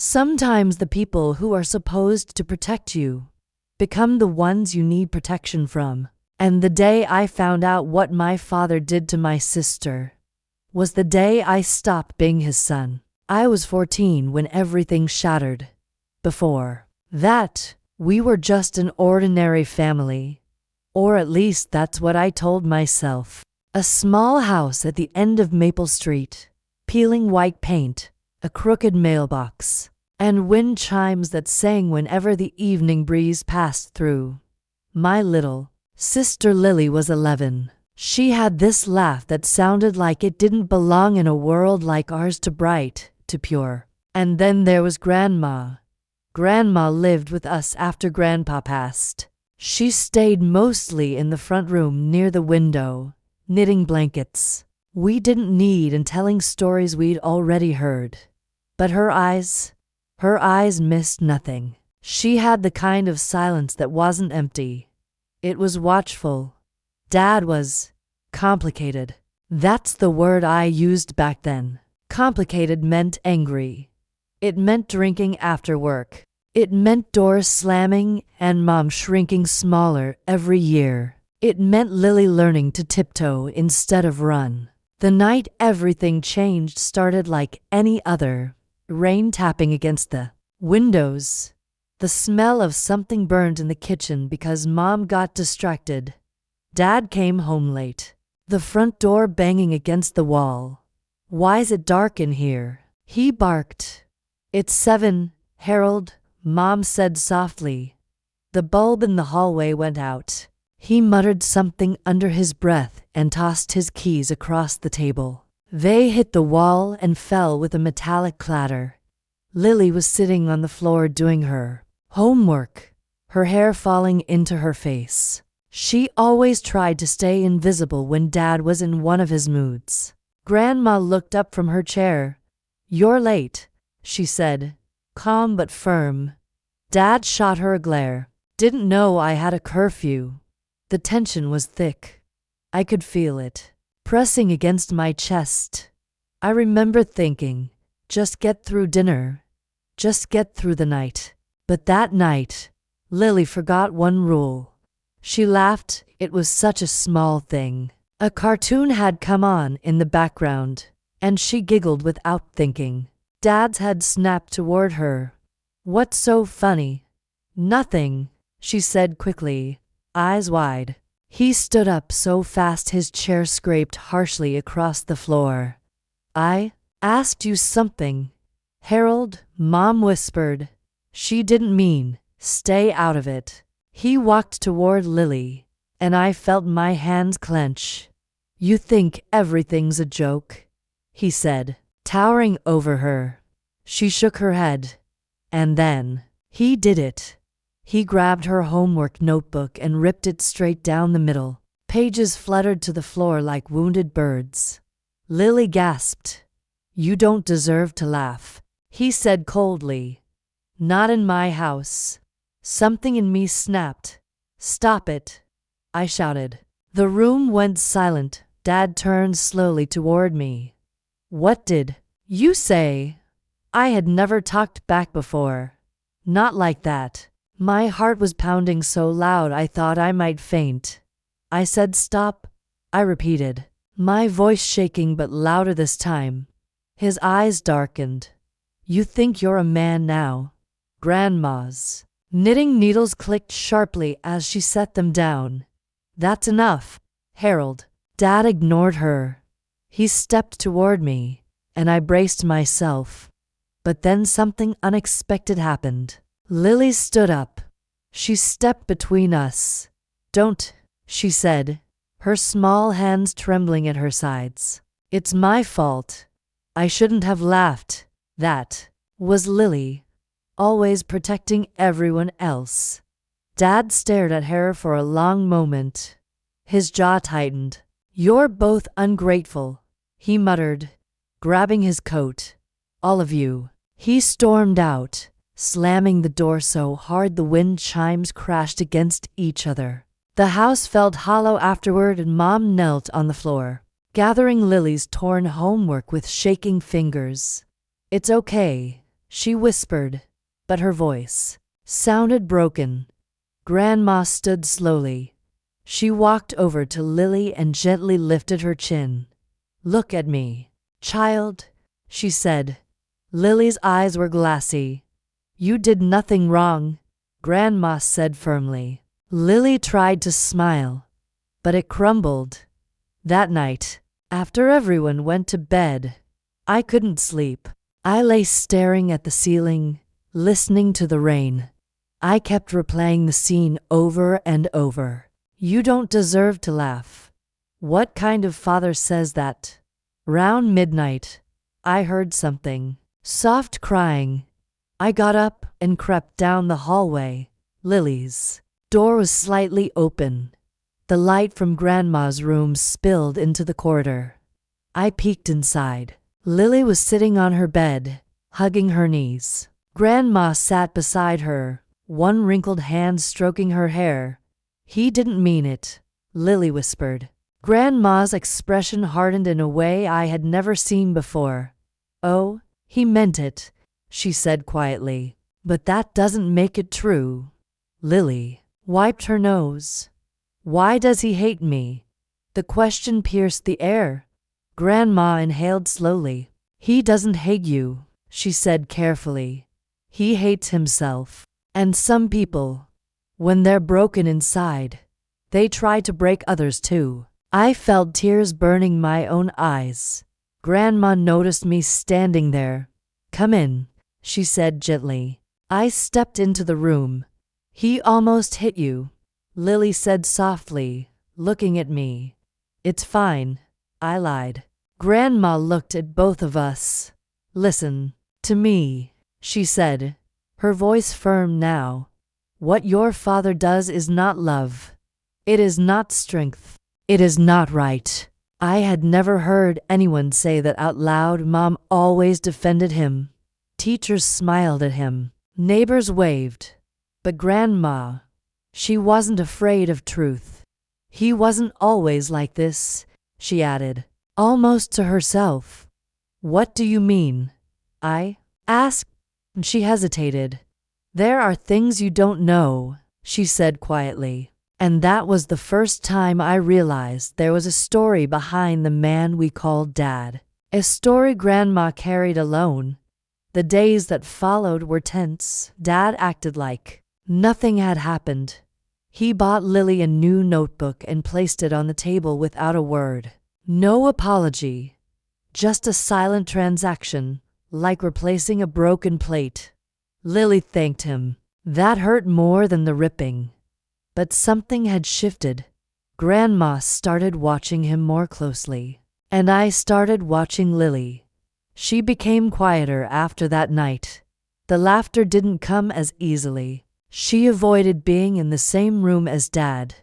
Sometimes the people who are supposed to protect you become the ones you need protection from. And the day I found out what my father did to my sister was the day I stopped being his son. I was 14 when everything shattered. Before that, we were just an ordinary family. Or at least that's what I told myself. A small house at the end of Maple Street, peeling white paint, a crooked mailbox, and wind chimes that sang whenever the evening breeze passed through. My little sister Lily was 11. She had this laugh that sounded like it didn't belong in a world like ours, too bright, too pure. And then there was Grandma. Grandma lived with us after Grandpa passed. She stayed mostly in the front room near the window, knitting blankets. We didn't need and telling stories we'd already heard. But her eyes missed nothing. She had the kind of silence that wasn't empty. It was watchful. Dad was complicated. That's the word I used back then. Complicated meant angry. It meant drinking after work. It meant doors slamming and Mom shrinking smaller every year. It meant Lily learning to tiptoe instead of run. The night everything changed started like any other. Rain tapping against the windows. The smell of something burned in the kitchen because Mom got distracted. Dad came home late. The front door banging against the wall. "Why's it dark in here?" he barked. "It's 7, Harold," Mom said softly. The bulb in the hallway went out. He muttered something under his breath and tossed his keys across the table. They hit the wall and fell with a metallic clatter. Lily was sitting on the floor doing her homework, her hair falling into her face. She always tried to stay invisible when Dad was in one of his moods. Grandma looked up from her chair. "You're late," she said, calm but firm. Dad shot her a glare. "Didn't know I had a curfew." The tension was thick. I could feel it, pressing against my chest. I remember thinking, just get through dinner. Just get through the night. But that night, Lily forgot one rule. She laughed. It was such a small thing. A cartoon had come on in the background, and she giggled without thinking. Dad's head snapped toward her. "What's so funny?" "Nothing," she said quickly, eyes wide. He stood up so fast his chair scraped harshly across the floor. "I asked you something, Harold," Mom whispered. She didn't mean, "Stay out of it." He walked toward Lily, and I felt my hands clench. "You think everything's a joke?" he said, towering over her. She shook her head. And then, he did it. He grabbed her homework notebook and ripped it straight down the middle. Pages fluttered to the floor like wounded birds. Lily gasped. "You don't deserve to laugh," he said coldly. "Not in my house." Something in me snapped. "Stop it," I shouted. The room went silent. Dad turned slowly toward me. "What did you say?" I had never talked back before. Not like that. My heart was pounding so loud I thought I might faint. "I said stop," I repeated, my voice shaking but louder this time. His eyes darkened. "You think you're a man now?" Grandma's knitting needles clicked sharply as she set them down. "That's enough, Harold." Dad ignored her. He stepped toward me, and I braced myself. But then something unexpected happened. Lily stood up. She stepped between us. "Don't," she said, her small hands trembling at her sides. "It's my fault. I shouldn't have laughed." That was Lily, always protecting everyone else. Dad stared at her for a long moment. His jaw tightened. "You're both ungrateful," he muttered, grabbing his coat. "All of you." He stormed out, slamming the door so hard the wind chimes crashed against each other. The house felt hollow afterward, and Mom knelt on the floor, gathering Lily's torn homework with shaking fingers. "It's okay," she whispered, but her voice sounded broken. Grandma stood slowly. She walked over to Lily and gently lifted her chin. "Look at me, child," she said. Lily's eyes were glassy. "You did nothing wrong," Grandma said firmly. Lily tried to smile, but it crumbled. That night, after everyone went to bed, I couldn't sleep. I lay staring at the ceiling, listening to the rain. I kept replaying the scene over and over. "You don't deserve to laugh. What kind of father says that?" Round midnight, I heard something. Soft crying. I got up and crept down the hallway. Lily's door was slightly open. The light from Grandma's room spilled into the corridor. I peeked inside. Lily was sitting on her bed, hugging her knees. Grandma sat beside her, one wrinkled hand stroking her hair. "He didn't mean it," Lily whispered. Grandma's expression hardened in a way I had never seen before. "Oh, he meant it," she said quietly. "But that doesn't make it true." Lily wiped her nose. "Why does he hate me?" The question pierced the air. Grandma inhaled slowly. "He doesn't hate you," she said carefully. "He hates himself. And some people, when they're broken inside, they try to break others too." I felt tears burning my own eyes. Grandma noticed me standing there. "Come in," she said gently. I stepped into the room. "He almost hit you," Lily said softly, looking at me. "It's fine," I lied. Grandma looked at both of us. "Listen to me," she said, her voice firm now. "What your father does is not love. It is not strength. It is not right." I had never heard anyone say that out loud. Mom always defended him. Teachers smiled at him. Neighbors waved. But Grandma, she wasn't afraid of truth. "He wasn't always like this," she added, almost to herself. "What do you mean?" I asked. She hesitated. "There are things you don't know," she said quietly. And that was the first time I realized there was a story behind the man we called Dad. A story Grandma carried alone. The days that followed were tense. Dad acted like nothing had happened. He bought Lily a new notebook and placed it on the table without a word. No apology. Just a silent transaction, like replacing a broken plate. Lily thanked him. That hurt more than the ripping. But something had shifted. Grandma started watching him more closely. And I started watching Lily. She became quieter after that night. The laughter didn't come as easily. She avoided being in the same room as Dad.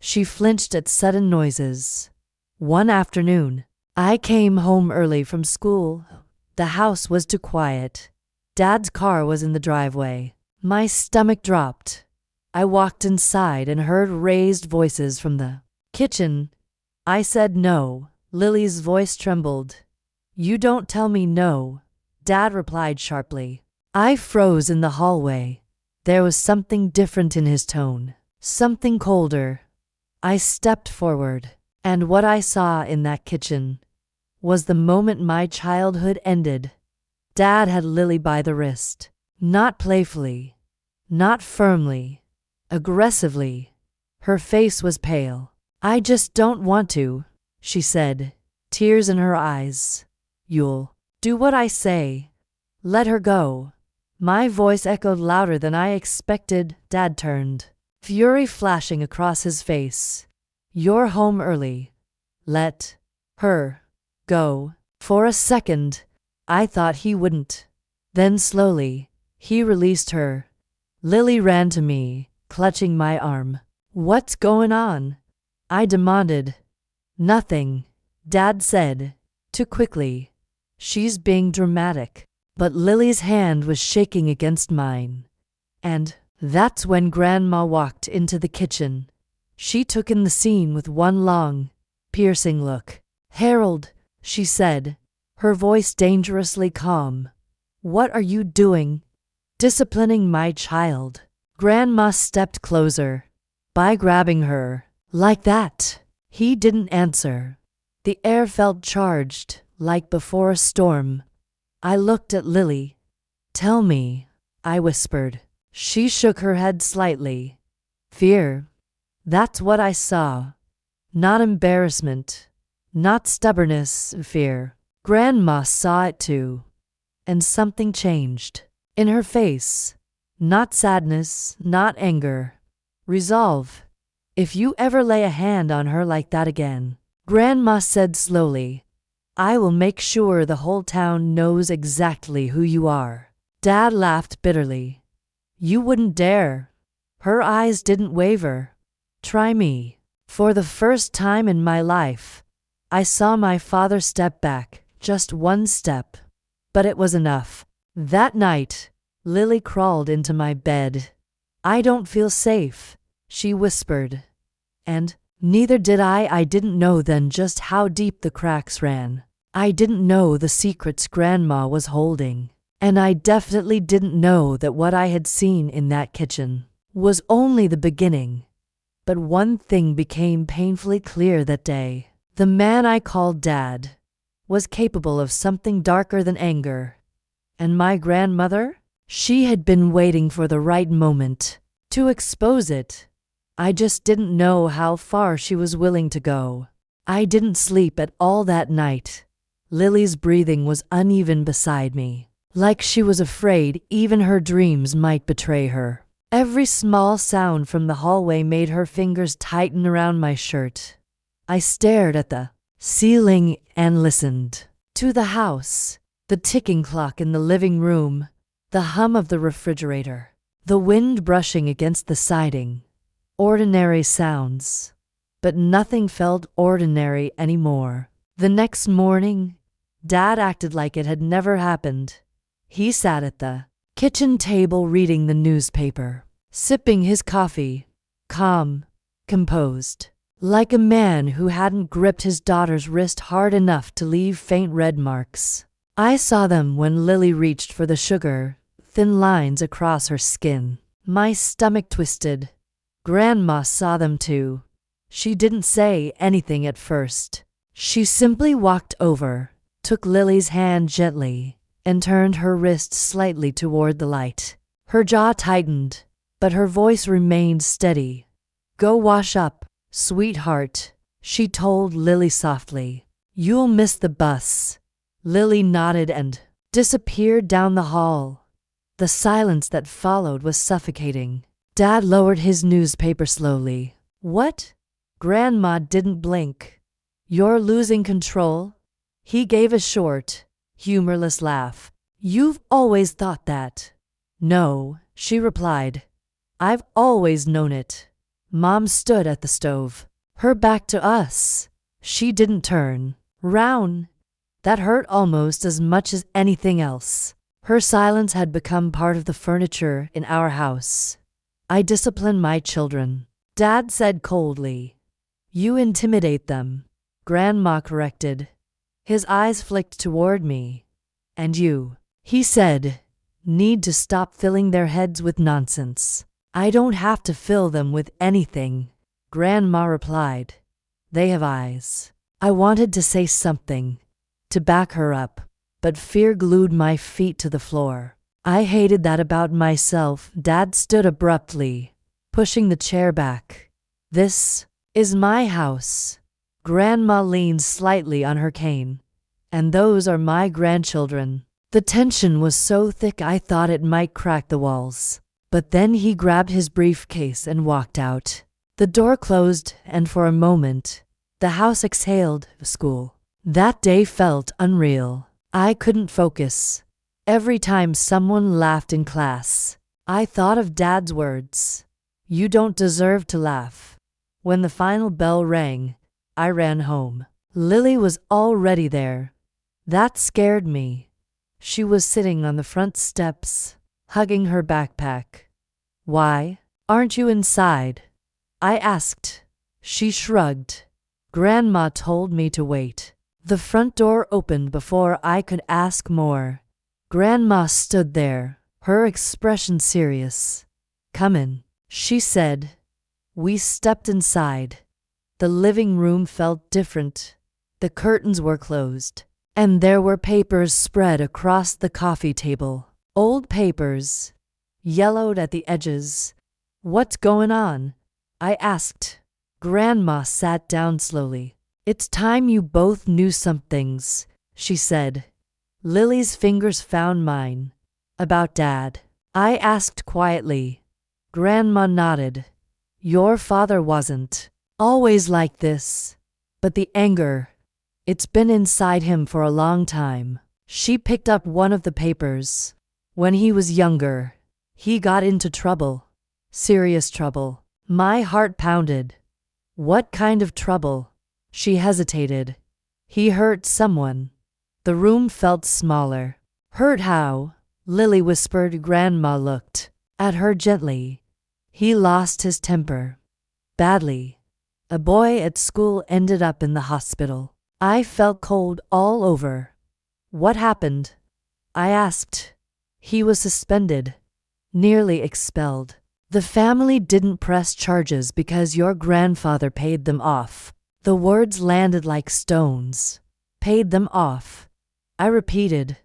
She flinched at sudden noises. One afternoon, I came home early from school. The house was too quiet. Dad's car was in the driveway. My stomach dropped. I walked inside and heard raised voices from the kitchen. I said no. Lily's voice trembled. "You don't tell me no," Dad replied sharply. I froze in the hallway. There was something different in his tone, something colder. I stepped forward, and what I saw in that kitchen was the moment my childhood ended. Dad had Lily by the wrist, not playfully, not firmly, aggressively. Her face was pale. "I just don't want to," she said, tears in her eyes. "You'll do what I say. Let her go." My voice echoed louder than I expected. Dad turned, fury flashing across his face. "You're home early. Let her go." For a second, I thought he wouldn't. Then slowly, he released her. Lily ran to me, clutching my arm. "What's going on?" I demanded. "Nothing," Dad said, too quickly. "She's being dramatic." But Lily's hand was shaking against mine. And that's when Grandma walked into the kitchen. She took in the scene with one long, piercing look. "Harold," she said, her voice dangerously calm, What are you doing? Disciplining my child. Grandma stepped closer. By grabbing her. Like that. He didn't answer. The air felt charged, like before a storm. I looked at Lily. Tell me, I whispered. She shook her head slightly. Fear. That's what I saw. Not embarrassment. Not stubbornness, fear. Grandma saw it too. And something changed. In her face. Not sadness, not anger. Resolve. If you ever lay a hand on her like that again, Grandma said slowly, I will make sure the whole town knows exactly who you are. Dad laughed bitterly. You wouldn't dare. Her eyes didn't waver. Try me. For the first time in my life, I saw my father step back, just one step. But it was enough. That night, Lily crawled into my bed. I don't feel safe, she whispered. And neither did I. I didn't know then just how deep the cracks ran. I didn't know the secrets Grandma was holding. And I definitely didn't know that what I had seen in that kitchen was only the beginning. But one thing became painfully clear that day. The man I called Dad was capable of something darker than anger. And my grandmother? She had been waiting for the right moment to expose it. I just didn't know how far she was willing to go. I didn't sleep at all that night. Lily's breathing was uneven beside me, like she was afraid even her dreams might betray her. Every small sound from the hallway made her fingers tighten around my shirt. I stared at the ceiling and listened to the house, the ticking clock in the living room, the hum of the refrigerator, the wind brushing against the siding. Ordinary sounds, but nothing felt ordinary anymore. The next morning, Dad acted like it had never happened. He sat at the kitchen table reading the newspaper, sipping his coffee, calm, composed, like a man who hadn't gripped his daughter's wrist hard enough to leave faint red marks. I saw them when Lily reached for the sugar, thin lines across her skin. My stomach twisted. Grandma saw them too. She didn't say anything at first. She simply walked over, took Lily's hand gently, and turned her wrist slightly toward the light. Her jaw tightened, but her voice remained steady. Go wash up, sweetheart, she told Lily softly. You'll miss the bus. Lily nodded and disappeared down the hall. The silence that followed was suffocating. Dad lowered his newspaper slowly. What? Grandma didn't blink. You're losing control? He gave a short, humorless laugh. You've always thought that. No, she replied. I've always known it. Mom stood at the stove, her back to us. She didn't turn round. That hurt almost as much as anything else. Her silence had become part of the furniture in our house. I discipline my children, Dad said coldly. You intimidate them, Grandma corrected. His eyes flicked toward me. And you, he said, need to stop filling their heads with nonsense. I don't have to fill them with anything, Grandma replied. They have eyes. I wanted to say something, to back her up, but fear glued my feet to the floor. I hated that about myself. Dad stood abruptly, pushing the chair back. This is my house. Grandma leaned slightly on her cane. And those are my grandchildren. The tension was so thick I thought it might crack the walls. But then he grabbed his briefcase and walked out. The door closed, and for a moment, the house exhaled school. That day felt unreal. I couldn't focus. Every time someone laughed in class, I thought of Dad's words. You don't deserve to laugh. When the final bell rang, I ran home. Lily was already there. That scared me. She was sitting on the front steps, hugging her backpack. Why aren't you inside? I asked. She shrugged. Grandma told me to wait. The front door opened before I could ask more. Grandma stood there, her expression serious. "Come in," she said. We stepped inside. The living room felt different. The curtains were closed, and there were papers spread across the coffee table. Old papers, yellowed at the edges. "What's going on?" I asked. Grandma sat down slowly. "It's time you both knew some things," she said. Lily's fingers found mine. "About Dad?" I asked quietly. Grandma nodded. "Your father wasn't always like this, but the anger, it's been inside him for a long time." She picked up one of the papers. "When he was younger, he got into trouble. Serious trouble." My heart pounded. "What kind of trouble?" She hesitated. "He hurt someone." The room felt smaller. "Hurt how?" Lily whispered. Grandma looked at her gently. "He lost his temper. Badly. A boy at school ended up in the hospital." I felt cold all over. "What happened?" I asked. "He was suspended. Nearly expelled. The family didn't press charges because your grandfather paid them off." The words landed like stones. "Paid them off." I repeated.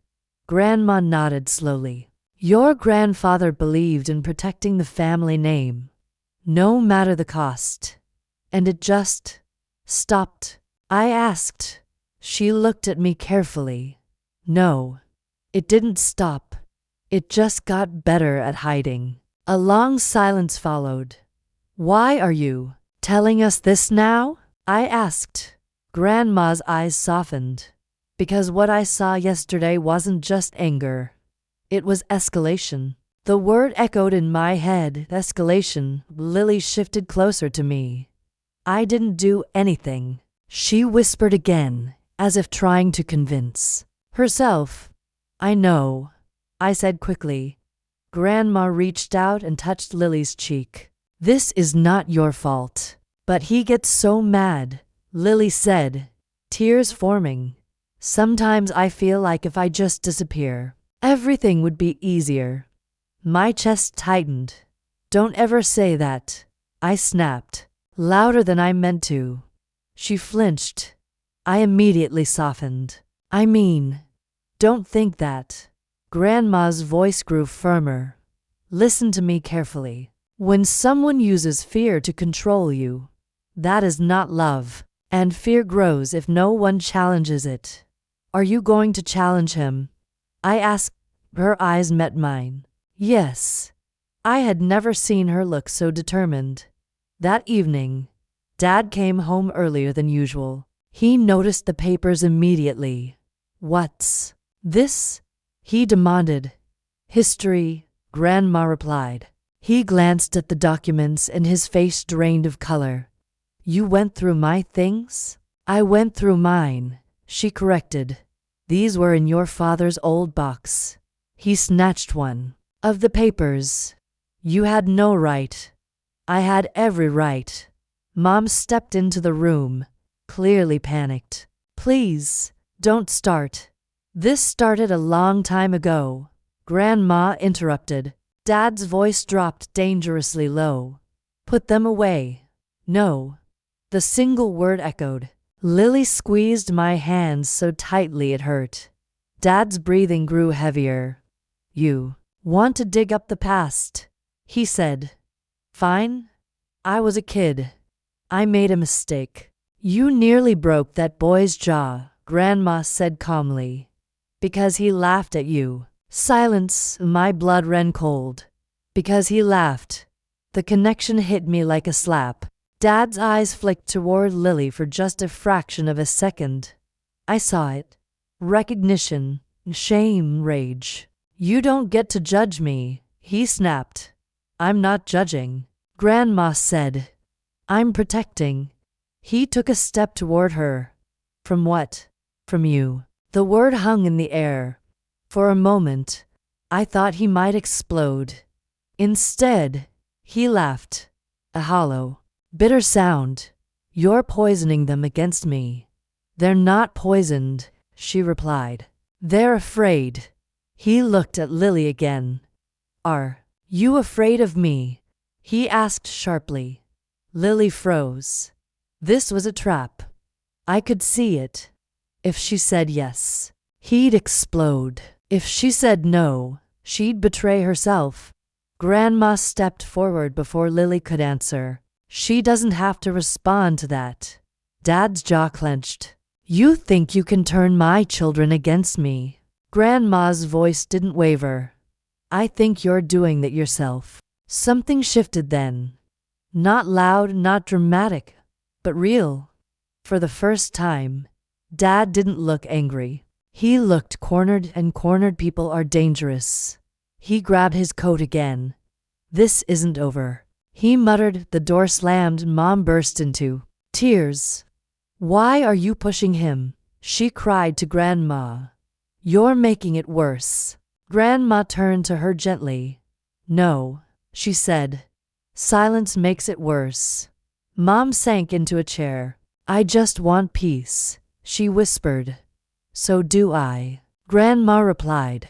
Grandma nodded slowly. "Your grandfather believed in protecting the family name, no matter the cost. And it just stopped." I asked. She looked at me carefully. "No, it didn't stop. It just got better at hiding." A long silence followed. "Why are you telling us this now?" I asked. Grandma's eyes softened. "Because what I saw yesterday wasn't just anger. It was escalation." The word echoed in my head. Escalation. Lily shifted closer to me. "I didn't do anything," she whispered again, as if trying to convince herself. "I know," I said quickly. Grandma reached out and touched Lily's cheek. "This is not your fault." "But he gets so mad," Lily said, tears forming. "Sometimes I feel like if I just disappear, everything would be easier." My chest tightened. "Don't ever say that," I snapped, louder than I meant to. She flinched. I immediately softened. "I mean, don't think that." Grandma's voice grew firmer. "Listen to me carefully. When someone uses fear to control you, that is not love, and fear grows if no one challenges it." "Are you going to challenge him?" I asked. Her eyes met mine. Yes. I had never seen her look so determined. That evening, Dad came home earlier than usual. He noticed the papers immediately. "What's this?" he demanded. "History," Grandma replied. He glanced at the documents and his face drained of color. "You went through my things?" "I went through mine," she corrected. "These were in your father's old box." He snatched one of the papers. "You had no right." "I had every right." Mom stepped into the room, clearly panicked. "Please, don't start." "This started a long time ago," Grandma interrupted. Dad's voice dropped dangerously low. "Put them away." "No." The single word echoed. Lily squeezed my hands so tightly it hurt. Dad's breathing grew heavier. "You want to dig up the past," he said. "Fine. I was a kid. I made a mistake." "You nearly broke that boy's jaw," Grandma said calmly. "Because he laughed at you." Silence. My blood ran cold. Because he laughed. The connection hit me like a slap. Dad's eyes flicked toward Lily for just a fraction of a second. I saw it. Recognition, shame, rage. "You don't get to judge me," he snapped. "I'm not judging," Grandma said. "I'm protecting." He took a step toward her. "From what?" "From you." The word hung in the air. For a moment, I thought he might explode. Instead, he laughed. A hollow, bitter sound. "You're poisoning them against me." "They're not poisoned," she replied. "They're afraid." He looked at Lily again. Are you afraid of me? He asked sharply. Lily froze. This was a trap. I could see it. If she said yes, he'd explode. If she said no, she'd betray herself. Grandma stepped forward before Lily could answer. She doesn't have to respond to that. Dad's jaw clenched. You think you can turn my children against me? Grandma's voice didn't waver. I think you're doing that yourself. Something shifted then. Not loud, not dramatic, but real. For the first time, Dad didn't look angry. He looked cornered, and cornered people are dangerous. He grabbed his coat again. This isn't over. He muttered. The door slammed. Mom burst into tears. Why are you pushing him? She cried to Grandma. You're making it worse. Grandma turned to her gently. No, she said. Silence makes it worse. Mom sank into a chair. I just want peace, she whispered. So do I, Grandma replied.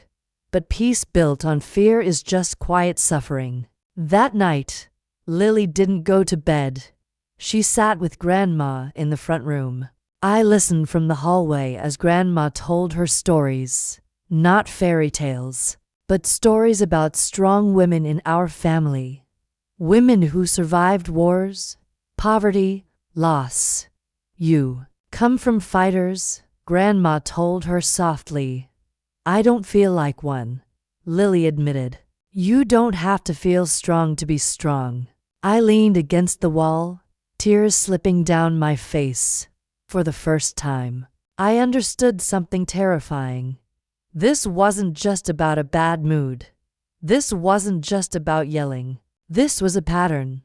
But peace built on fear is just quiet suffering. That night, Lily didn't go to bed. She sat with Grandma in the front room. I listened from the hallway as Grandma told her stories. Not fairy tales, but stories about strong women in our family. Women who survived wars, poverty, loss. You come from fighters, Grandma told her softly. I don't feel like one, Lily admitted. You don't have to feel strong to be strong. I leaned against the wall, tears slipping down my face. For the first time, I understood something terrifying. This wasn't just about a bad mood. This wasn't just about yelling. This was a pattern,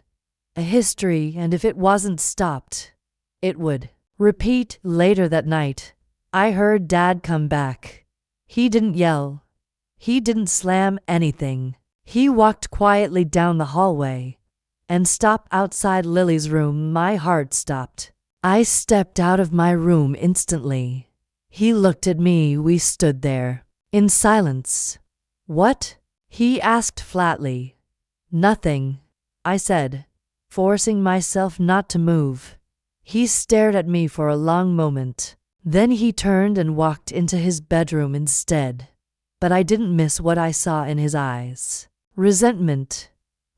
a history, and if it wasn't stopped, it would repeat. Later that night, I heard Dad come back. He didn't yell. He didn't slam anything. He walked quietly down the hallway and stopped outside Lily's room. My heart stopped. I stepped out of my room instantly. He looked at me. We stood there in silence. What? He asked flatly. Nothing, I said, forcing myself not to move. He stared at me for a long moment. Then he turned and walked into his bedroom instead. But I didn't miss what I saw in his eyes. Resentment.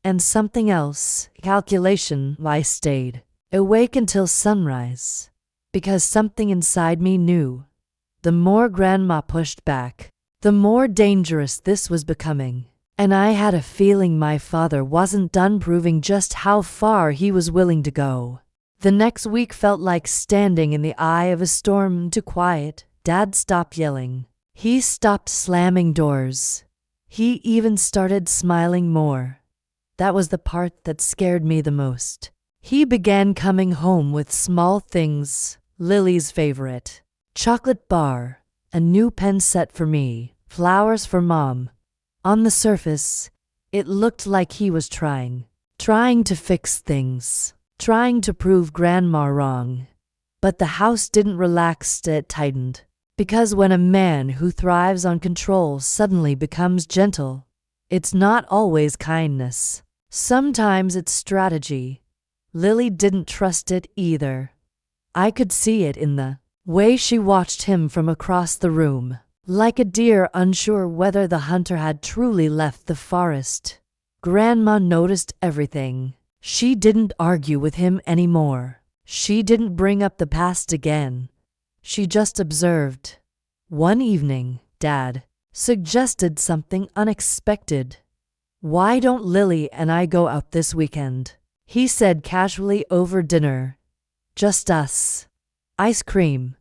And something else. Calculation. I stayed awake until sunrise. Because something inside me knew. The more Grandma pushed back, the more dangerous this was becoming. And I had a feeling my father wasn't done proving just how far he was willing to go. The next week felt like standing in the eye of a storm. Too quiet. Dad stopped yelling. He stopped slamming doors. He even started smiling more. That was the part that scared me the most. He began coming home with small things. Lily's favorite chocolate bar, a new pen set for me, flowers for Mom. On the surface, it looked like he was trying to fix things, trying to prove Grandma wrong. But the house didn't relax, it tightened. Because when a man who thrives on control suddenly becomes gentle, it's not always kindness. Sometimes it's strategy. Lily didn't trust it either. I could see it in the way she watched him from across the room, like a deer unsure whether the hunter had truly left the forest. Grandma noticed everything. She didn't argue with him anymore. She didn't bring up the past again. She just observed. One evening, Dad suggested something unexpected. Why don't Lily and I go out this weekend? He said casually over dinner. Just us. Ice cream.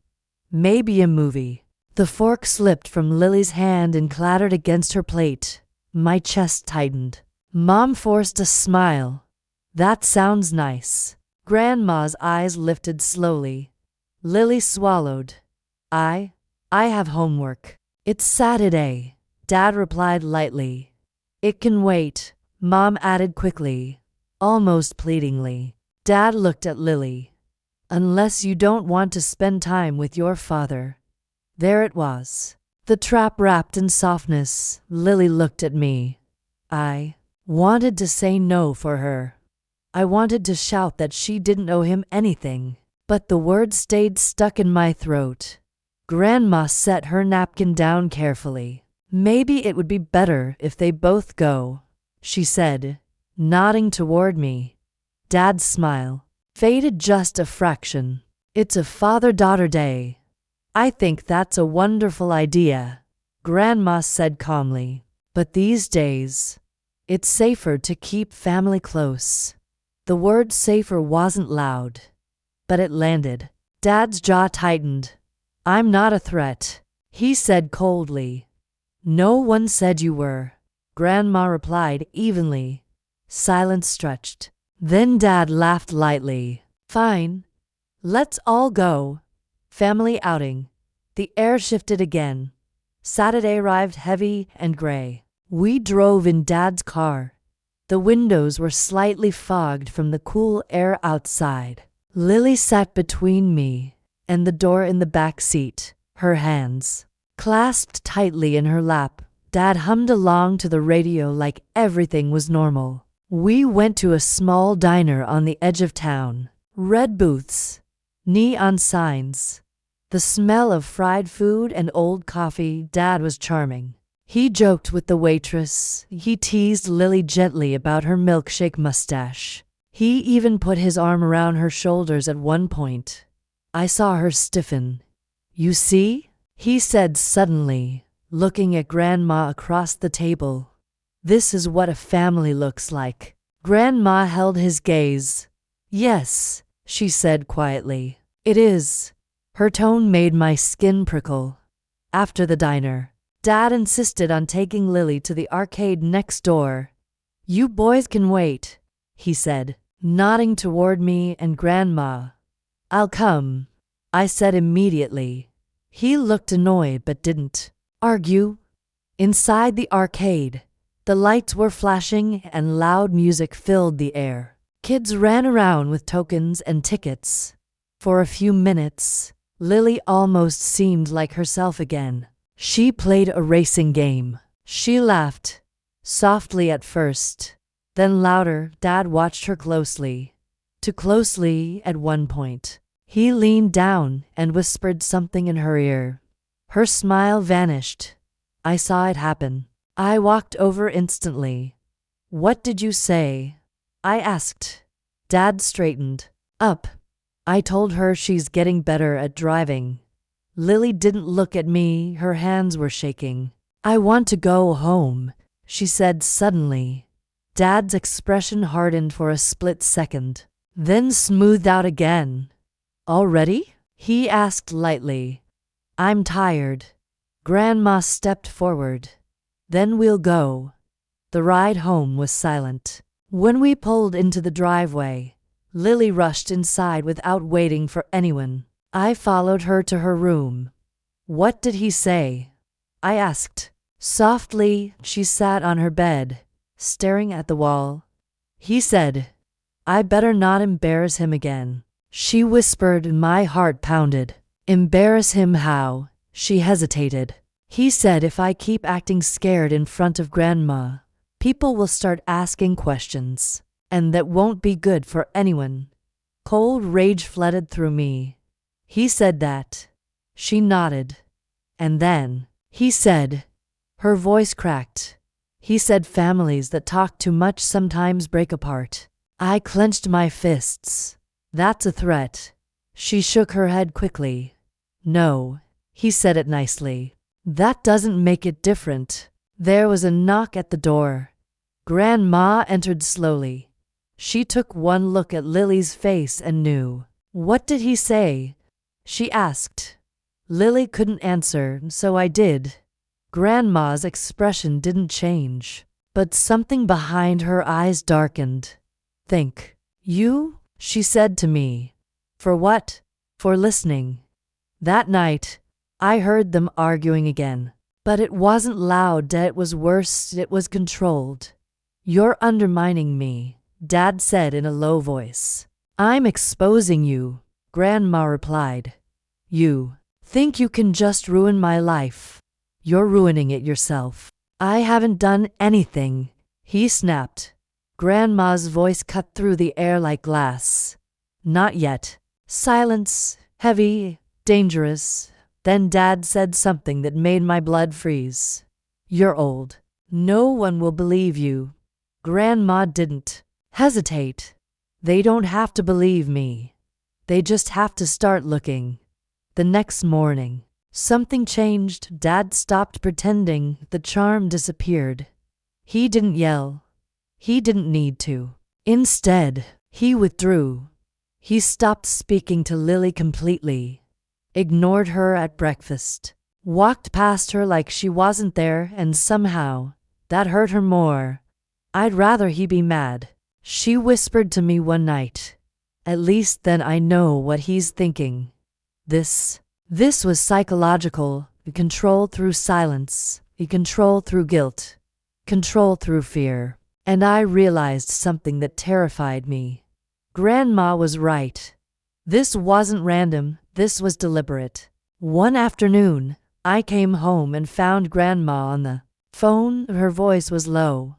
Maybe a movie. The fork slipped from Lily's hand and clattered against her plate. My chest tightened. Mom forced a smile. That sounds nice. Grandma's eyes lifted slowly. Lily swallowed. I have homework. It's Saturday, Dad replied lightly. It can wait, Mom added quickly, almost pleadingly. Dad looked at Lily. Unless you don't want to spend time with your father. There it was. the trap wrapped in softness. Lily looked at me. I wanted to say no for her. I wanted to shout that she didn't owe him anything, but the words stayed stuck in my throat. Grandma set her napkin down carefully. Maybe it would be better if they both go, she said, nodding toward me. Dad's smile faded just a fraction. It's a father-daughter day. I think that's a wonderful idea, Grandma said calmly. But these days, it's safer to keep family close. The word safer wasn't loud, but it landed. Dad's jaw tightened. I'm not a threat, he said coldly. No one said you were, Grandma replied evenly. Silence stretched. Then Dad laughed lightly. Fine. Let's all go. Family outing. The air shifted again. Saturday arrived heavy and gray. We drove in Dad's car. The windows were slightly fogged from the cool air outside. Lily sat between me and the door in the back seat, her hands clasped tightly in her lap. Dad hummed along to the radio like everything was normal. We went to a small diner on the edge of town. Red booths, neon signs, the smell of fried food and old coffee. Dad was charming. He joked with the waitress. He teased Lily gently about her milkshake mustache. He even put his arm around her shoulders at one point. I saw her stiffen. You see? He said suddenly, looking at Grandma across the table. This is what a family looks like. Grandma held his gaze. Yes, she said quietly. It is. Her tone made my skin prickle. After the diner, Dad insisted on taking Lily to the arcade next door. You boys can wait, he said, nodding toward me and Grandma. I'll come, I said immediately. He looked annoyed but didn't argue. Inside the arcade, the lights were flashing and loud music filled the air. Kids ran around with tokens and tickets. For a few minutes, Lily almost seemed like herself again. She played a racing game. She laughed, softly at first, then louder. Dad watched her closely. Too closely at one point. He leaned down and whispered something in her ear. Her smile vanished. I saw it happen. I walked over instantly. What did you say? I asked. Dad straightened up. I told her she's getting better at driving. Lily didn't look at me, her hands were shaking. I want to go home, she said suddenly. Dad's expression hardened for a split second, then smoothed out again. Already? He asked lightly. I'm tired. Grandma stepped forward. Then we'll go. The ride home was silent. When we pulled into the driveway, Lily rushed inside without waiting for anyone. I followed her to her room. What did he say? I asked. Softly, she sat on her bed, staring at the wall. He said, I better not embarrass him again. She whispered and my heart pounded. Embarrass him how? She hesitated. He said if I keep acting scared in front of Grandma, people will start asking questions, and that won't be good for anyone. Cold rage flooded through me. He said that. She nodded. And then, he said, her voice cracked. He said families that talk too much sometimes break apart. I clenched my fists. That's a threat. She shook her head quickly. No, he said it nicely. That doesn't make it different. There was a knock at the door. Grandma entered slowly. She took one look at Lily's face and knew. What did he say? She asked. Lily couldn't answer, so I did. Grandma's expression didn't change, but something behind her eyes darkened. Think. You? She said to me. For what? For listening. That night, I heard them arguing again. But it wasn't loud, it was worse, it was controlled. You're undermining me, Dad said in a low voice. I'm exposing you, Grandma replied. You think you can just ruin my life. You're ruining it yourself. I haven't done anything, he snapped. Grandma's voice cut through the air like glass. Not yet. Silence, heavy, dangerous. Then Dad said something that made my blood freeze. You're old. No one will believe you. Grandma didn't hesitate. They don't have to believe me. They just have to start looking. The next morning, something changed. Dad stopped pretending. The charm disappeared. He didn't yell. He didn't need to. Instead, he withdrew. He stopped speaking to Lily completely. Ignored her at breakfast. Walked past her like she wasn't there, and somehow, that hurt her more. I'd rather he be mad. She whispered to me one night. At least then I know what he's thinking. This was psychological. Control through silence. Control through guilt. Control through fear. And I realized something that terrified me. Grandma was right. This wasn't random, this was deliberate. One afternoon, I came home and found Grandma on the phone. Her voice was low.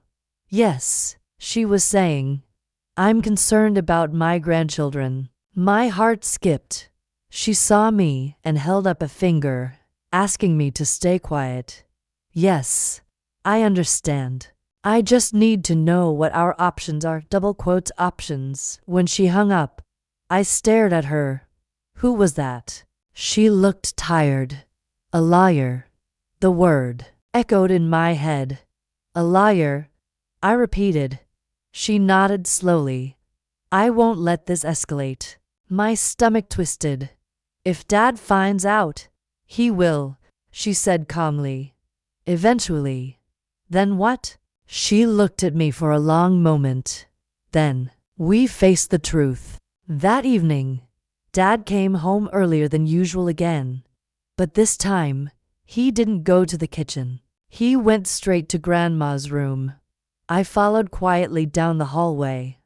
Yes, she was saying, I'm concerned about my grandchildren. My heart skipped. She saw me and held up a finger, asking me to stay quiet. Yes, I understand. I just need to know what our options are. Double quotes options. When she hung up, I stared at her. Who was that? She looked tired. A liar. The word echoed in my head. A liar. I repeated. She nodded slowly. I won't let this escalate. My stomach twisted. If Dad finds out, he will, she said calmly. Eventually. Then what? She looked at me for a long moment. Then, we faced the truth. That evening, Dad came home earlier than usual again. But this time, he didn't go to the kitchen. He went straight to Grandma's room. I followed quietly down the hallway.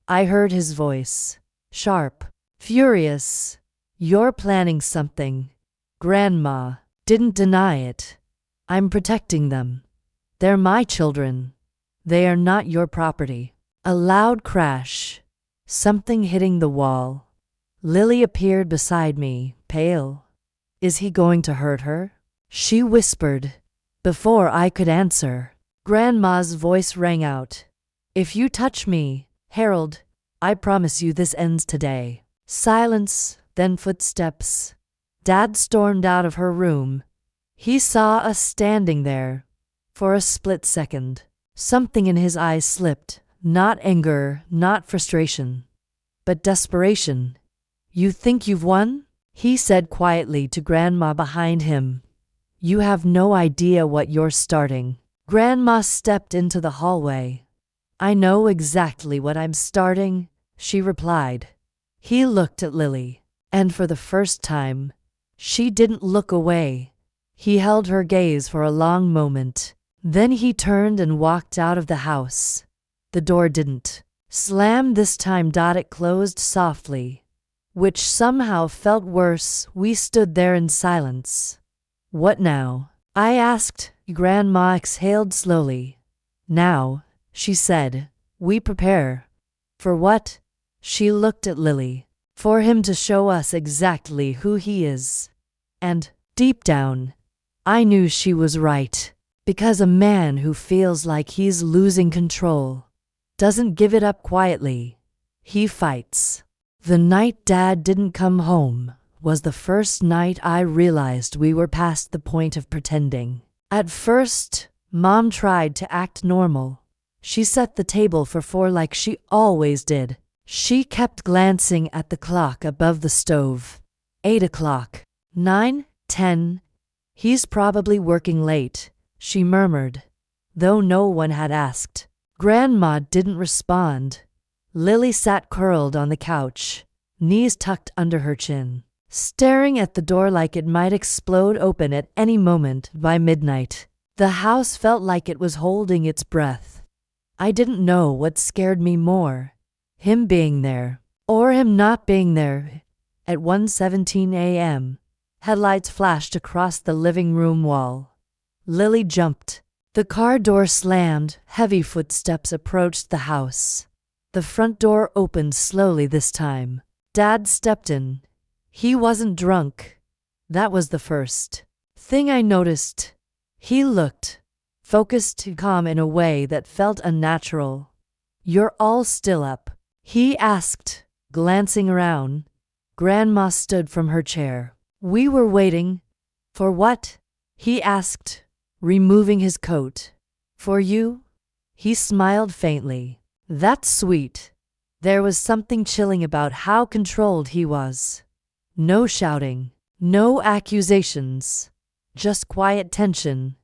I heard his voice. Sharp. Furious. You're planning something. Grandma didn't deny it. I'm protecting them. They're my children. They are not your property. A loud crash. Something hitting the wall. Lily appeared beside me, pale. Is he going to hurt her? She whispered. Before I could answer, Grandma's voice rang out. If you touch me, Harold, I promise you this ends today. Silence, then footsteps. Dad stormed out of her room. He saw us standing there. For a split second, something in his eyes slipped. Not anger, not frustration, but desperation. You think you've won? He said quietly to Grandma behind him. You have no idea what you're starting. Grandma stepped into the hallway. I know exactly what I'm starting, she replied. He looked at Lily, and for the first time, she didn't look away. He held her gaze for a long moment. Then he turned and walked out of the house. The door didn't slam this time. It closed softly, which somehow felt worse. We stood there in silence. What now? I asked. Grandma exhaled slowly. Now, she said, we prepare. For what? She looked at Lily. For him to show us exactly who he is. And, deep down, I knew she was right. Because a man who feels like he's losing control doesn't give it up quietly. He fights. The night Dad didn't come home was the first night I realized we were past the point of pretending. At first, Mom tried to act normal. She set the table for 4 like she always did. She kept glancing at the clock above the stove. 8 o'clock. 9, 10. He's probably working late, she murmured, though no one had asked. Grandma didn't respond. Lily sat curled on the couch, knees tucked under her chin, staring at the door like it might explode open at any moment. By midnight, the house felt like it was holding its breath. I didn't know what scared me more, him being there, or him not being there. At 1:17 a.m., headlights flashed across the living room wall. Lily jumped. The car door slammed, heavy footsteps approached the house. The front door opened slowly this time. Dad stepped in. He wasn't drunk. That was the first thing I noticed. He looked focused and calm in a way that felt unnatural. "You're all still up?" he asked, glancing around. Grandma stood from her chair. "We were waiting." "For what?" he asked, removing his coat. "For you?" He smiled faintly. "That's sweet." There was something chilling about how controlled he was. No shouting, no accusations, just quiet tension.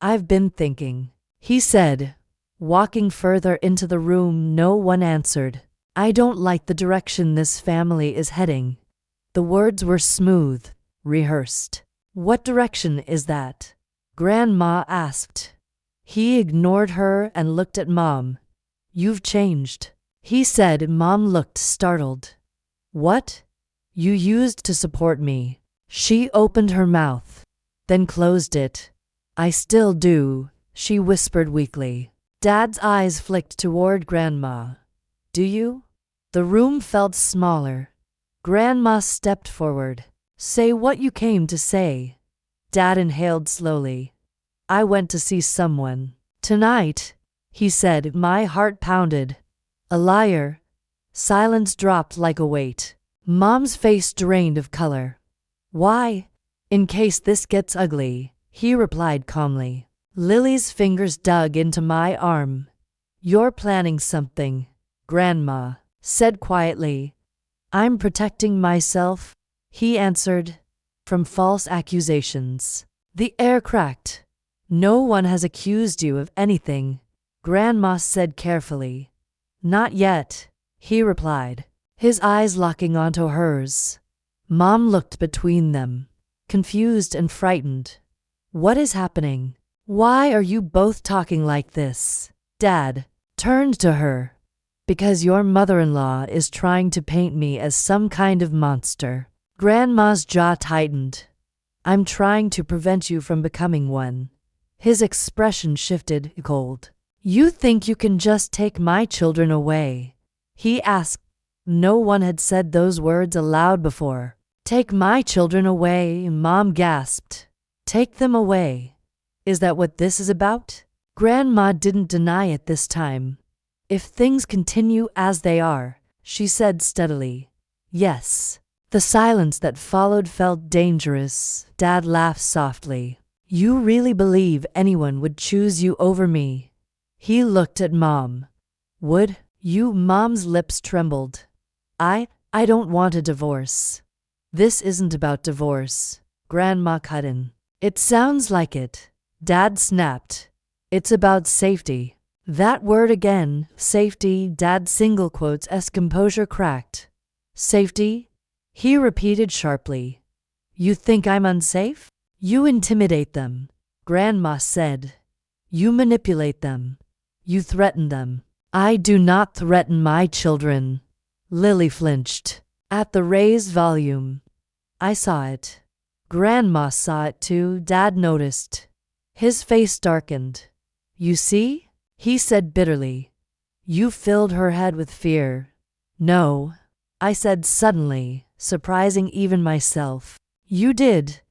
"I've been thinking," he said, walking further into the room. No one answered. "I don't like the direction this family is heading." The words were smooth, rehearsed. "What direction is that?" Grandma asked. He ignored her and looked at Mom. "You've changed," he said. Mom looked startled. "What?" "You used to support me." She opened her mouth, then closed it. "I still do," she whispered weakly. Dad's eyes flicked toward Grandma. "Do you?" The room felt smaller. Grandma stepped forward. "Say what you came to say." Dad inhaled slowly. "I went to see someone tonight," he said. My heart pounded. "A liar." Silence dropped like a weight. Mom's face drained of color. "Why?" "In case this gets ugly," he replied calmly. Lily's fingers dug into my arm. "You're planning something," Grandma said quietly. "I'm protecting myself," he answered, "from false accusations." The air cracked. "No one has accused you of anything," Grandma said carefully. "Not yet," he replied, his eyes locking onto hers. Mom looked between them, confused and frightened. "What is happening? Why are you both talking like this?" Dad turned to her. "Because your mother-in-law is trying to paint me as some kind of monster." Grandma's jaw tightened. "I'm trying to prevent you from becoming one." His expression shifted cold. "You think you can just take my children away?" he asked. No one had said those words aloud before. "Take my children away?" Mom gasped. "Take them away? Is that what this is about?" Grandma didn't deny it this time. "If things continue as they are," she said steadily, "yes." The silence that followed felt dangerous. Dad laughed softly. "You really believe anyone would choose you over me?" He looked at Mom. "Would you?" Mom's lips trembled. I don't want a divorce." "This isn't about divorce," Grandma cut in. "It sounds like it," Dad snapped. "It's about safety." That word again, safety. Dad's single quotes as composure cracked. "Safety?" he repeated sharply. "You think I'm unsafe?" "You intimidate them," Grandma said. "You manipulate them. You threaten them." "I do not threaten my children." Lily flinched at the raised volume. "I saw it." Grandma saw it too. Dad noticed. His face darkened. "You see?" he said bitterly. "You filled her head with fear." "No," I said suddenly, surprising even myself. "You did."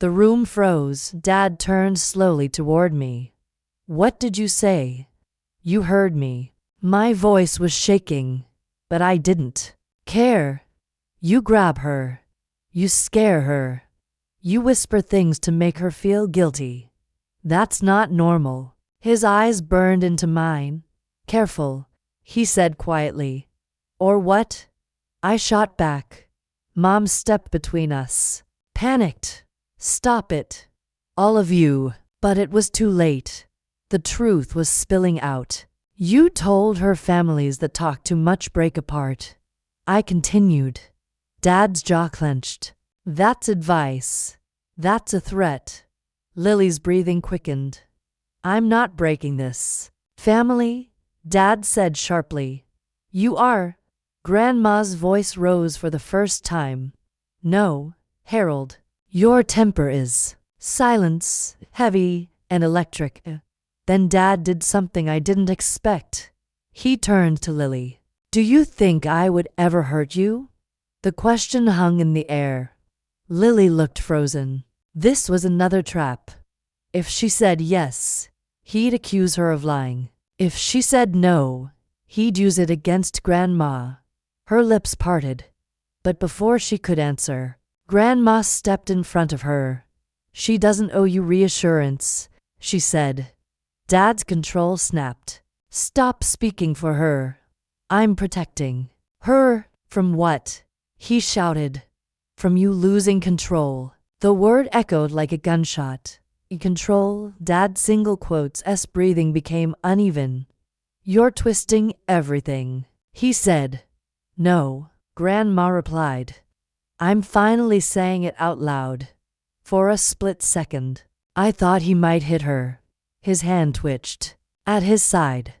The room froze. Dad turned slowly toward me. "What did you say?" "You heard me." My voice was shaking, but I didn't care. "You grab her. You scare her. You whisper things to make her feel guilty. That's not normal." His eyes burned into mine. "Careful," he said quietly. "Or what?" I shot back. Mom stepped between us. Panicked. "Stop it. All of you." But it was too late. The truth was spilling out. "You told her families that talk too much break apart." I continued. Dad's jaw clenched. "That's advice. That's a threat." Lily's breathing quickened. "I'm not breaking this family," Dad said sharply. "You are." Grandma's voice rose for the first time. "No, Harold. Your temper is." Silence, heavy and electric. Then Dad did something I didn't expect. He turned to Lily. Do you think I would ever hurt you? The question hung in the air. Lily looked frozen. This was another trap. If she said yes, he'd accuse her of lying. If she said no, he'd use it against Grandma. Her lips parted. But before she could answer, Grandma stepped in front of her. She doesn't owe you reassurance, she said. Dad's control snapped. Stop speaking for her. I'm protecting her. From what? He shouted. From you losing control. The word echoed like a gunshot. Control, Dad's single quotes, breathing became uneven. You're twisting everything, he said. No, Grandma replied. I'm finally saying it out loud. For a split second, I thought he might hit her. His hand twitched. At his side,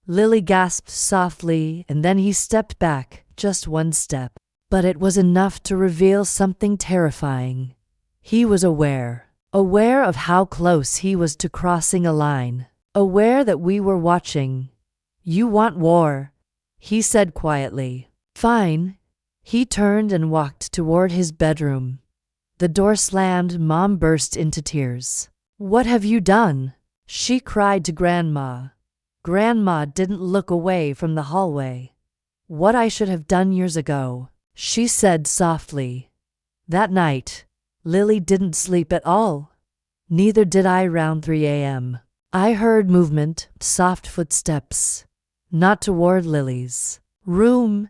Lily gasped softly, and then he stepped back, just one step. But it was enough to reveal something terrifying. He was aware of how close he was to crossing a line, aware that we were watching. You want war, he said quietly. Fine. He turned and walked toward his bedroom. The door slammed. Mom burst into tears. What have you done? She cried to Grandma. Grandma didn't look away from the hallway. What I should have done years ago, she said softly. That night, Lily didn't sleep at all. Neither did I around 3 a.m. I heard movement, soft footsteps. Not toward Lily's room,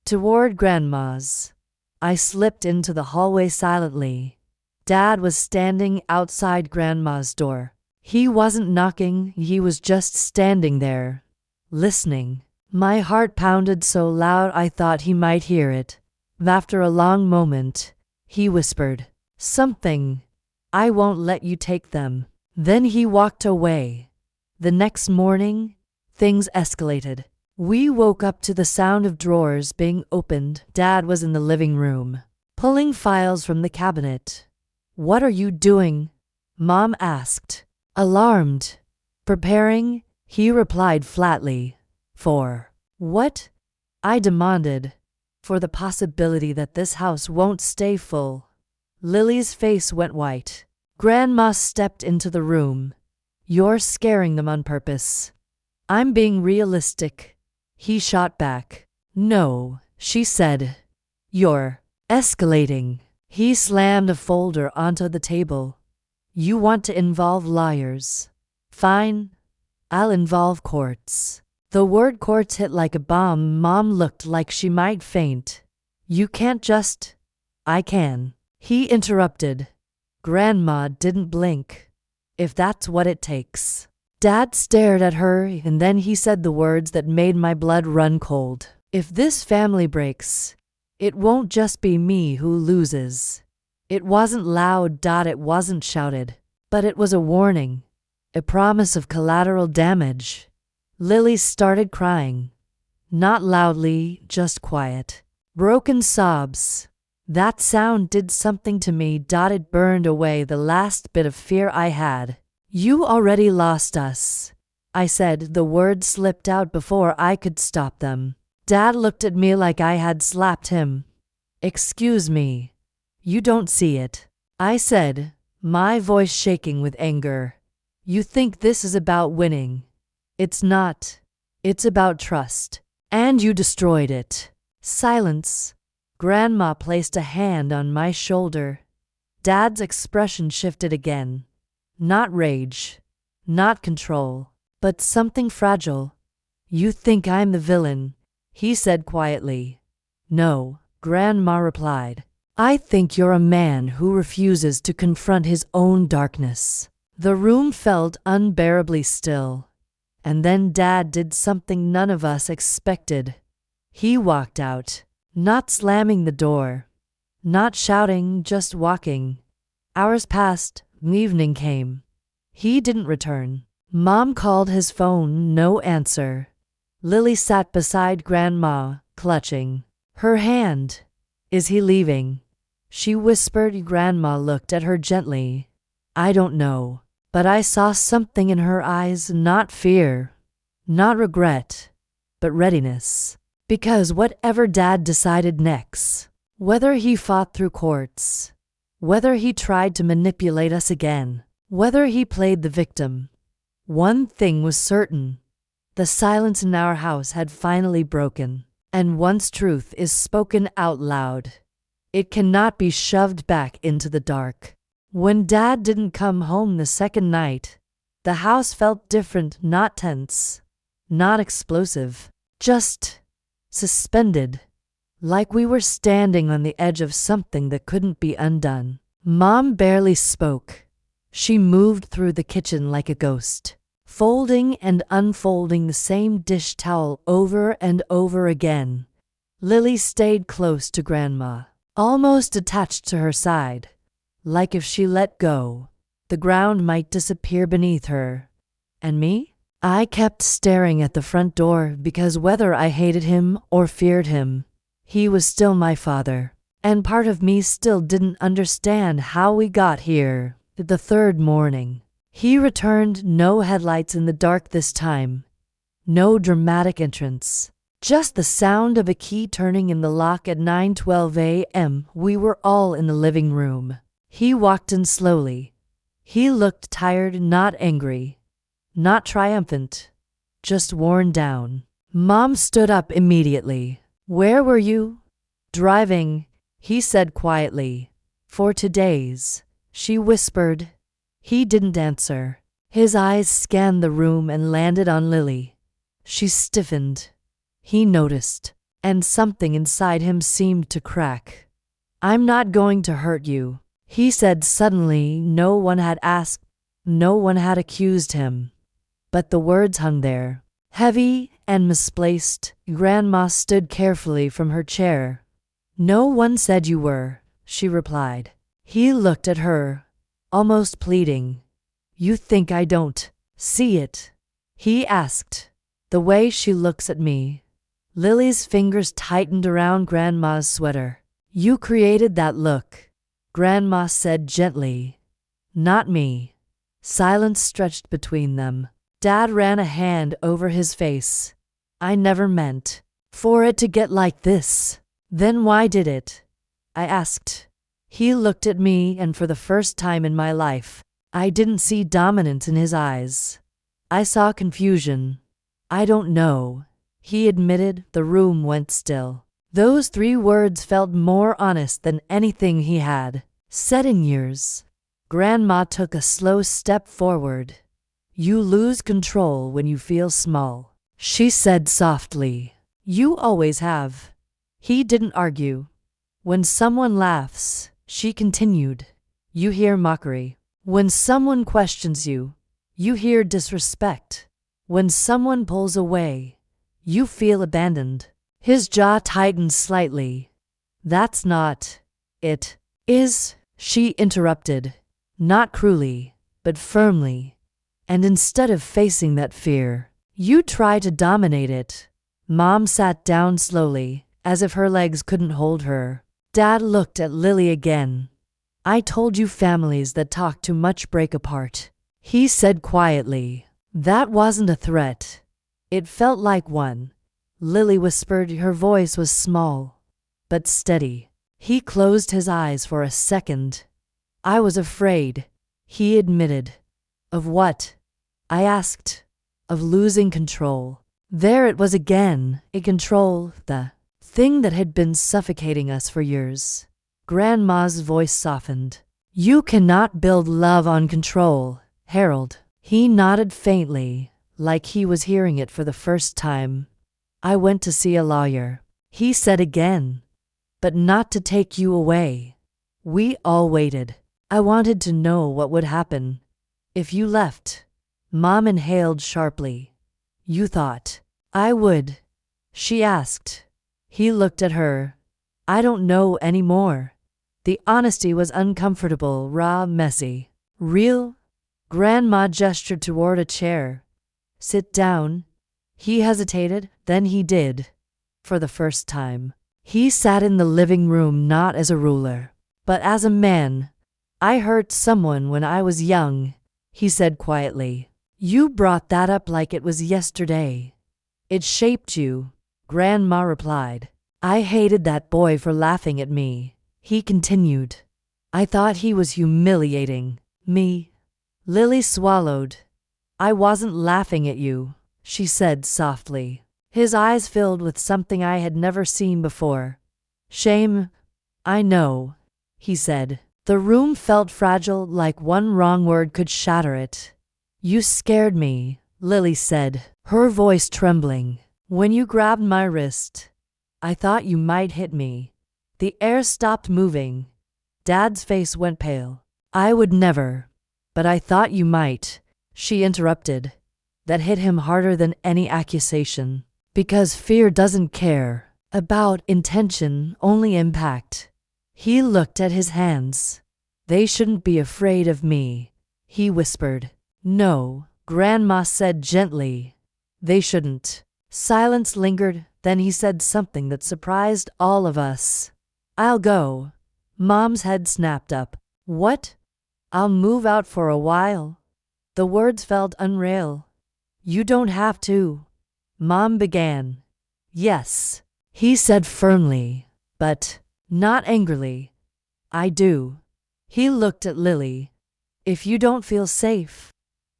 toward Grandma's. I slipped into the hallway silently. Dad was standing outside Grandma's door. He wasn't knocking, he was just standing there, listening. My heart pounded so loud I thought he might hear it. After a long moment, he whispered, something. I won't let you take them. Then he walked away. The next morning, things escalated. We woke up to the sound of drawers being opened. Dad was in the living room, pulling files from the cabinet. What are you doing? Mom asked. Alarmed. Preparing, he replied flatly. For what? I demanded. For the possibility that this house won't stay full. Lily's face went white. Grandma stepped into the room. You're scaring them on purpose. I'm being realistic. He shot back. No, she said. You're escalating. He slammed a folder onto the table. You want to involve lawyers. Fine. I'll involve courts. The word courts hit like a bomb. Mom looked like she might faint. You can't just. I can. He interrupted. Grandma didn't blink. If that's what it takes. Dad stared at her, and then he said the words that made my blood run cold. If this family breaks, it won't just be me who loses. It wasn't loud. It wasn't shouted. But it was a warning. A promise of collateral damage. Lily started crying. Not loudly, just quiet. Broken sobs. That sound did something to me. It burned away the last bit of fear I had. You already lost us, I said. The words slipped out before I could stop them. Dad looked at me like I had slapped him. Excuse me. You don't see it, I said, my voice shaking with anger. You think this is about winning. It's not. It's about trust. And you destroyed it. Silence. Grandma placed a hand on my shoulder. Dad's expression shifted again. Not rage. Not control. But something fragile. You think I'm the villain, he said quietly. No, Grandma replied. I think you're a man who refuses to confront his own darkness. The room felt unbearably still. And then Dad did something none of us expected. He walked out, not slamming the door, not shouting, just walking. Hours passed, evening came. He didn't return. Mom called his phone, no answer. Lily sat beside Grandma, clutching her hand. Is he leaving? She whispered. Grandma looked at her gently. I don't know, But I saw something in her eyes, not fear, not regret, but readiness. Because whatever Dad decided next, whether he fought through courts, whether he tried to manipulate us again, whether he played the victim, one thing was certain. The silence in our house had finally broken. And once truth is spoken out loud, it cannot be shoved back into the dark. When Dad didn't come home the second night, the house felt different, not tense, not explosive, just suspended, like we were standing on the edge of something that couldn't be undone. Mom barely spoke. She moved through the kitchen like a ghost, folding and unfolding the same dish towel over and over again. Lily stayed close to Grandma, almost attached to her side, like if she let go, the ground might disappear beneath her. And me? I kept staring at the front door because whether I hated him or feared him, he was still my father. And part of me still didn't understand how we got here. The third morning, he returned, no headlights in the dark this time, no dramatic entrance, just the sound of a key turning in the lock at 9:12 a.m. We were all in the living room. He walked in slowly. He looked tired, not angry, not triumphant, just worn down. Mom stood up immediately. "Where were you?" "Driving," he said quietly. "For 2 days," she whispered. He didn't answer. His eyes scanned the room and landed on Lily. She stiffened. He noticed, and something inside him seemed to crack. "I'm not going to hurt you," he said suddenly. No one had asked, no one had accused him. But the words hung there, heavy and misplaced. Grandma stood carefully from her chair. "No one said you were," she replied. He looked at her, almost pleading. "You think I don't see it?" he asked. "The way she looks at me." Lily's fingers tightened around Grandma's sweater. "You created that look," Grandma said gently. "Not me." Silence stretched between them. Dad ran a hand over his face. "I never meant for it to get like this." "Then why did it?" I asked. He looked at me, and for the first time in my life, I didn't see dominance in his eyes. I saw confusion. "I don't know," he admitted. The room went still. Those 3 words felt more honest than anything he had said in years. Grandma took a slow step forward. "You lose control when you feel small," she said softly. "You always have." He didn't argue. "When someone laughs," she continued, "you hear mockery. When someone questions you, you hear disrespect. When someone pulls away, you feel abandoned." His jaw tightened slightly. "That's not it." "Is," she interrupted, not cruelly, but firmly. "And instead of facing that fear, you try to dominate it." Mom sat down slowly, as if her legs couldn't hold her. Dad looked at Lily again. "I told you families that talk too much break apart," he said quietly. That wasn't a threat. It felt like one. Lily whispered. Her voice was small, but steady. He closed his eyes for a second. "I was afraid," he admitted. "Of what?" I asked. "Of losing control." There it was again, a control, the thing that had been suffocating us for years. Grandma's voice softened. "You cannot build love on control, Harold." He nodded faintly, like he was hearing it for the first time. "I went to see a lawyer," he said again, "but not to take you away." We all waited. I wanted to know what would happen if you left. Mom inhaled sharply. "You thought I would?" she asked. He looked at her. "I don't know anymore." The honesty was uncomfortable, raw, messy. "Real?" Grandma gestured toward a chair. "Sit down." He hesitated, then he did. For the first time, he sat in the living room not as a ruler, but as a man. "I hurt someone when I was young," he said quietly. You brought that up like it was yesterday. It shaped you, Grandma replied. I hated that boy for laughing at me, he continued. I thought he was humiliating me. Lily swallowed. I wasn't laughing at you, she said softly. His eyes filled with something I had never seen before. Shame. I know, he said. The room felt fragile, like one wrong word could shatter it. You scared me, Lily said, her voice trembling. When you grabbed my wrist, I thought you might hit me. The air stopped moving. Dad's face went pale. I would never. But I thought you might, she interrupted. That hit him harder than any accusation. Because fear doesn't care about intention, only impact. He looked at his hands. They shouldn't be afraid of me, he whispered. No, Grandma said gently. They shouldn't. Silence lingered, then he said something that surprised all of us. I'll go. Mom's head snapped up. What? I'll move out for a while. The words felt unreal. You don't have to. Mom began. Yes, he said firmly, but not angrily. I do. He looked at Lily. If you don't feel safe,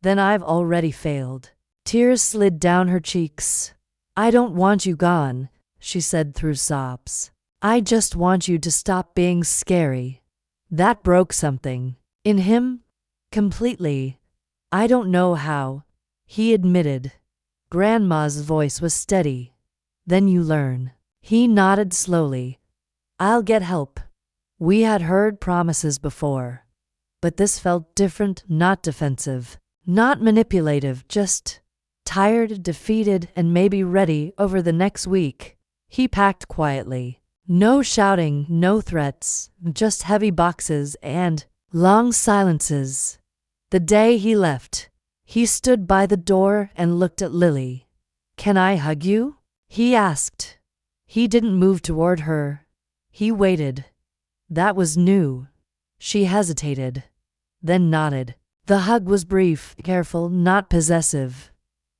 then I've already failed. Tears slid down her cheeks. I don't want you gone, she said through sobs. I just want you to stop being scary. That broke something in him completely. I don't know how, he admitted. Grandma's voice was steady. Then you learn. He nodded slowly. I'll get help. We had heard promises before, but this felt different, not defensive, not manipulative, just tired, defeated, and maybe ready. Over the next week, he packed quietly. No shouting, no threats, just heavy boxes and long silences. The day he left, he stood by the door and looked at Lily. Can I hug you? He asked. He didn't move toward her. He waited. That was new. She hesitated, then nodded. The hug was brief, careful, not possessive.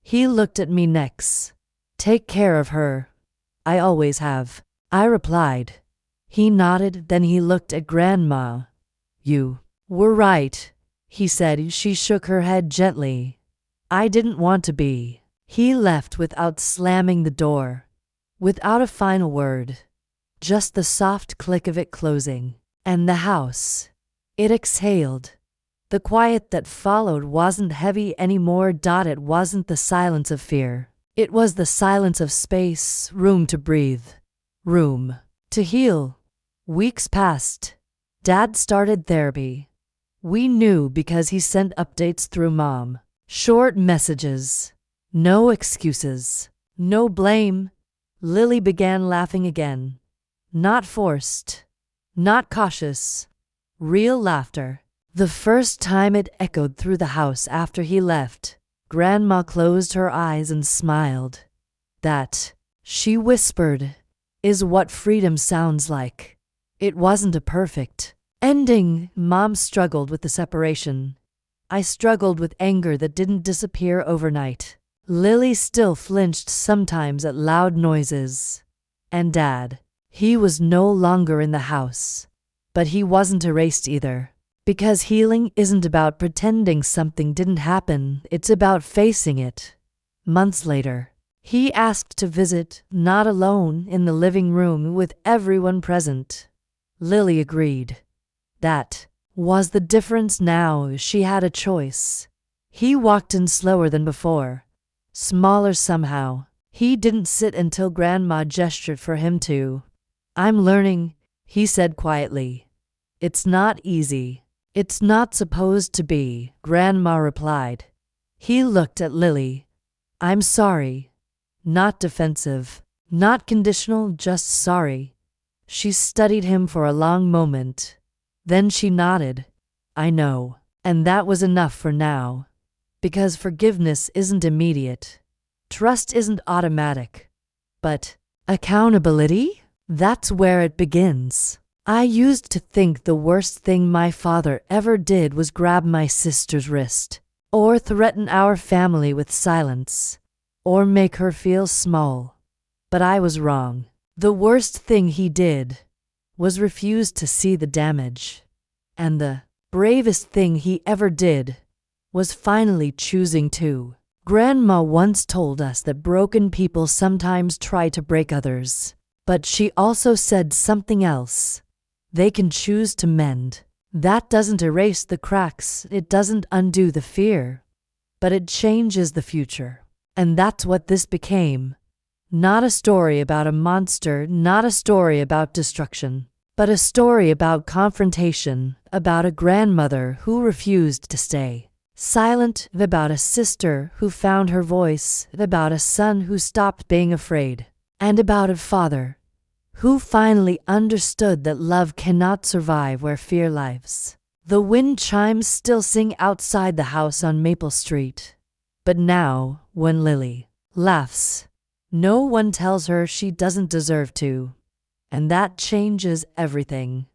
He looked at me next. Take care of her. I always have, I replied. He nodded, then he looked at Grandma. You were right, he said. She shook her head gently. I didn't want to be. He left without slamming the door, without a final word. Just the soft click of it closing. And the house. It exhaled. The quiet that followed wasn't heavy anymore. It wasn't the silence of fear. It was the silence of space, room to breathe, room to heal. Weeks passed. Dad started therapy. We knew because he sent updates through Mom. Short messages. No excuses. No blame. Lily began laughing again. Not forced. Not cautious. Real laughter. The first time it echoed through the house after he left. Grandma closed her eyes and smiled. That, she whispered, is what freedom sounds like. It wasn't a perfect ending. Mom struggled with the separation. I struggled with anger that didn't disappear overnight. Lily still flinched sometimes at loud noises. And Dad, he was no longer in the house. But he wasn't erased either. Because healing isn't about pretending something didn't happen, it's about facing it. Months later, he asked to visit, not alone, in the living room with everyone present. Lily agreed. That was the difference now. She had a choice. He walked in slower than before. Smaller somehow. He didn't sit until Grandma gestured for him to. I'm learning, he said quietly. It's not easy. It's not supposed to be, Grandma replied. He looked at Lily. I'm sorry. Not defensive. Not conditional, just sorry. She studied him for a long moment. Then she nodded. I know. And that was enough for now. Because forgiveness isn't immediate. Trust isn't automatic. But accountability? That's where it begins. I used to think the worst thing my father ever did was grab my sister's wrist. or threaten our family with silence, or make her feel small. But I was wrong. The worst thing he did was refuse to see the damage. And the bravest thing he ever did was finally choosing to. Grandma once told us that broken people sometimes try to break others. But she also said something else. They can choose to mend. That doesn't erase the cracks, it doesn't undo the fear, but it changes the future. And that's what this became. Not a story about a monster, not a story about destruction, but a story about confrontation, about a grandmother who refused to stay silent, about a sister who found her voice, about a son who stopped being afraid, and about a father who finally understood that love cannot survive where fear lives. The wind chimes still sing outside the house on Maple Street. But now, when Lily laughs, no one tells her she doesn't deserve to. And that changes everything.